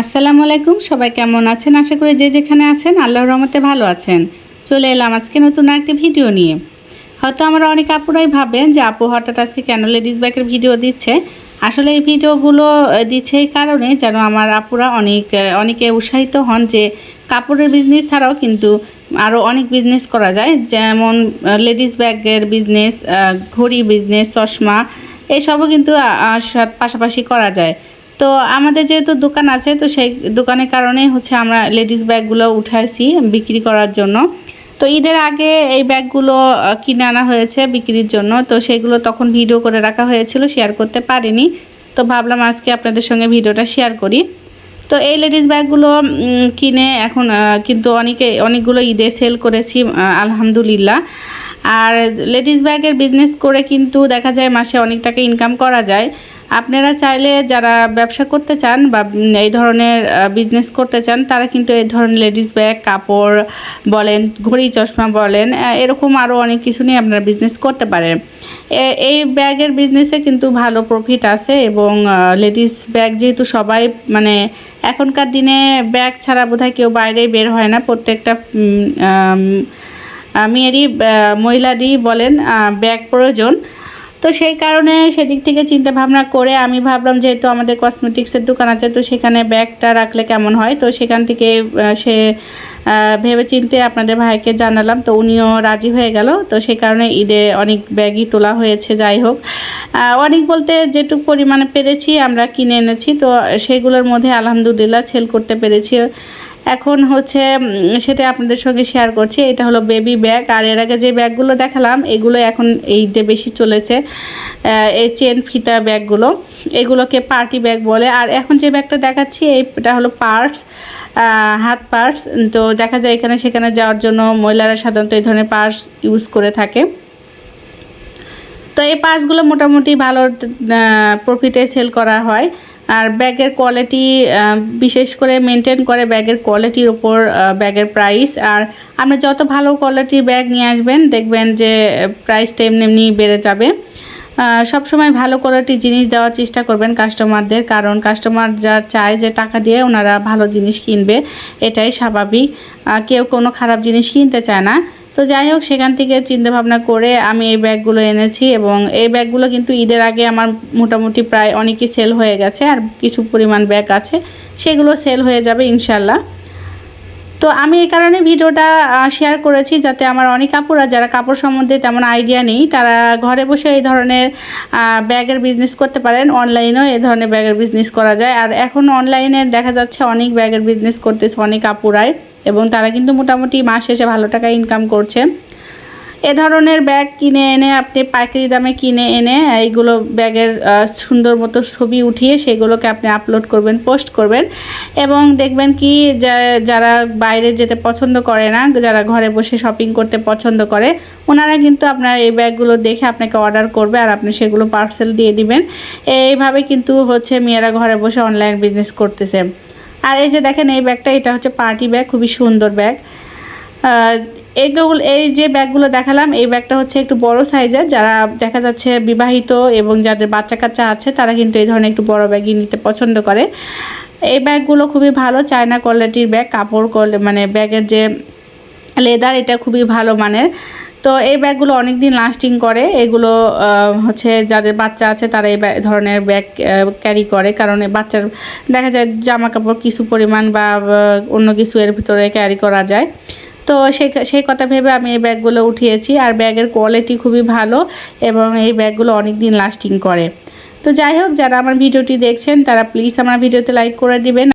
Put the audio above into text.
আসসালামু আলাইকুম, সবাই কেমন আছেন? আশা করি যে যেখানে আছেন আল্লাহর রহমতে ভালো আছেন। চলে এলাম আজকে নতুন আরেকটি ভিডিও নিয়ে। হয়তো আমরা অনেক আপুরাই ভাবেন যে আপু হঠাৎ আজকে কেন লেডিস ব্যাগের ভিডিও দিচ্ছে। আসলে এই ভিডিওগুলো দিচ্ছে এই কারণে যেন আমার আপুরা অনেকে উৎসাহিত হন যে কাপড়ের বিজনেস ছাড়াও কিন্তু আরও অনেক বিজনেস করা যায়, যেমন লেডিস ব্যাগের বিজনেস, ঘড়ি বিজনেস, চশমা, এসবও কিন্তু পাশাপাশি করা যায়। তো আমাদের যেহেতু দোকান আছে, তো সেই দোকানের কারণেই হচ্ছে আমরা লেডিস ব্যাগগুলো উঠাইছি বিক্রি করার জন্য। তো ঈদের আগে এই ব্যাগগুলো কিনে আনা হয়েছে বিক্রির জন্য, তো সেগুলো তখন ভিডিও করে রাখা হয়েছিল, শেয়ার করতে পারিনি। তো ভাবলাম আজকে আপনাদের সঙ্গে ভিডিওটা শেয়ার করি। তো এই লেডিস ব্যাগগুলো কিনে এখন কিন্তু অনেকগুলো ঈদে সেল করেছি আলহামদুলিল্লাহ। আর লেডিস ব্যাগের বিজনেস করে কিন্তু দেখা যায় মাসে অনেক টাকা ইনকাম করা যায়। আপনারা চাইলে যারা ব্যবসা করতে চান বা এই ধরনের বিজনেস করতে চান, তারা কিন্তু এই ধরনের লেডিস ব্যাগ, কাপড় বলেন, ঘড়ি, চশমা বলেন, এরকম আরও অনেক কিছু নিয়ে আপনারা বিজনেস করতে পারেন। এই ব্যাগের বিজনেসে কিন্তু ভালো প্রফিট আছে এবং লেডিস ব্যাগ যেহেতু সবাই মানে এখনকার দিনে ব্যাগ ছাড়া বোধহয় কেউ বাইরে বের হয় না, প্রত্যেকটা মেয়েরই মহিলারই বলেন ব্যাগ প্রয়োজন। তো সেই কারণে সেদিক থেকে চিন্তা ভাবনা করে আমি ভাবলাম যেহেতু আমাদের কসমেটিক্সের দোকান আছে, তো সেখানে ব্যাগটা রাখলে কেমন হয়। তো সেখান থেকে সে ভেবে চিন্তে আপনাদের ভাইকে জানালাম, তো উনিও রাজি হয়ে গেল। তো সেই কারণে ঈদে অনেক ব্যাগই তোলা হয়েছে। যাই হোক, অনেক বলতে যেটুকু পরিমাণে পেরেছি আমরা কিনে এনেছি, তো সেগুলোর মধ্যে আলহামদুলিল্লাহ সেল করতে পেরেছি। এখন হচ্ছে সেটা আপনাদের সঙ্গে শেয়ার করছি। এটা হলো বেবি ব্যাগ, আর এর আগে যে ব্যাগগুলো দেখালাম এগুলো এখন এইতে বেশি চলেছে, এই চেন ফিতা ব্যাগগুলো, এগুলোকে পার্টি ব্যাগ বলে। আর এখন যে ব্যাগটা দেখাচ্ছি এটা হলো পার্স, হাত পার্স। তো দেখা যায় এখানে সেখানে যাওয়ার জন্য মহিলারা সাধারণত এই ধরনের পার্স ইউজ করে থাকে। তো এই পার্সগুলো মোটামুটি ভালো প্রফিটে সেল করা হয়। আর ব্যাগের কোয়ালিটি বিশেষ করে মেনটেন করে ব্যাগের কোয়ালিটির উপর ব্যাগের প্রাইস। আর আপনি যত ভালো কোয়ালিটির ব্যাগ নিয়ে আসবেন দেখবেন যে প্রাইসটা এমনি বেড়ে যাবে। সবসময় ভালো কোয়ালিটির জিনিস দেওয়ার চেষ্টা করবেন কাস্টমারদের, কারণ কাস্টমার যা চায় যে টাকা দিয়ে ওনারা ভালো জিনিস কিনবে, এটাই স্বাভাবিক। কেউ কোনো খারাপ জিনিস কিনতে চায় না। তো যাই হোক, সেখান থেকে চিন্তাভাবনা করে আমি এই ব্যাগগুলো এনেছি এবং এই ব্যাগগুলো কিন্তু ঈদের আগে আমার মোটামুটি প্রায় অনেকই সেল হয়ে গেছে, আর কিছু পরিমাণ ব্যাগ আছে সেগুলো সেল হয়ে যাবে ইনশাল্লাহ। তো আমি এই কারণে ভিডিওটা শেয়ার করেছি যাতে আমার অনেক আপুরা যারা কাপড় সম্বন্ধে তেমন আইডিয়া নেই, তারা ঘরে বসে এই ধরনের ব্যাগের বিজনেস করতে পারেন। অনলাইনেও এই ধরনের ব্যাগের বিজনেস করা যায়, আর এখন অনলাইনে দেখা যাচ্ছে অনেক ব্যাগের বিজনেস করতেছে অনেক আপুরাই, এবং তারা কিন্তু মোটামুটি মাস শেষে ভালো টাকা ইনকাম করছে। এ ধরনের ব্যাগ কিনে এনে আপনি পাইকারি দামে কিনে এনে এইগুলো ব্যাগের সুন্দর মতো ছবি উঠিয়ে সেগুলোকে আপনি আপলোড করবেন, পোস্ট করবেন, এবং দেখবেন কি যারা বাইরে যেতে পছন্দ করে না, যারা ঘরে বসে শপিং করতে পছন্দ করে, ওনারা কিন্তু আপনার এই ব্যাগগুলো দেখে আপনাকে অর্ডার করবে আর আপনি সেগুলো পার্সেল দিয়ে দিবেন। এইভাবে কিন্তু হচ্ছে মেয়েরা ঘরে বসে অনলাইন বিজনেস করতেছে। আর এই যে দেখেন এই ব্যাগটা, এটা হচ্ছে পার্টি ব্যাগ, খুবই সুন্দর ব্যাগ। এই যে ব্যাগগুলো দেখালাম, এই ব্যাগটা হচ্ছে একটু বড় সাইজের, যারা দেখা যাচ্ছে বিবাহিত এবং যাদের বাচ্চা কাচ্চা আছে তারা কিন্তু এই ধরনের একটু বড় ব্যাগই নিতে পছন্দ করে। এই ব্যাগগুলো খুবই ভালো, চায়না কোয়ালিটির ব্যাগ, কাপড় মানে ব্যাগের যে লেদার এটা খুবই ভালো মানের। তো এই ব্যাগগুলো অনেক দিন লাস্টিং করে। এগুলো হচ্ছে যাদের বাচ্চা আছে তারা এই ধরনের ব্যাগ ক্যারি করে, কারণ বাচ্চার দেখা যায় জামা কাপড় কিছু পরিমাণ বা অন্য কিছু এর ভিতরে ক্যারি করা যায়। তো সেই কথা ভেবে আমি এই ব্যাগগুলো উঠিয়েছি, আর ব্যাগের কোয়ালিটি খুবই ভালো এবং এই ব্যাগগুলো অনেক দিন লাস্টিং করে। তো যাই হোক, যারা আমার ভিডিওটি দেখছেন তারা প্লিজ আমার ভিডিওতে লাইক করে দিবেন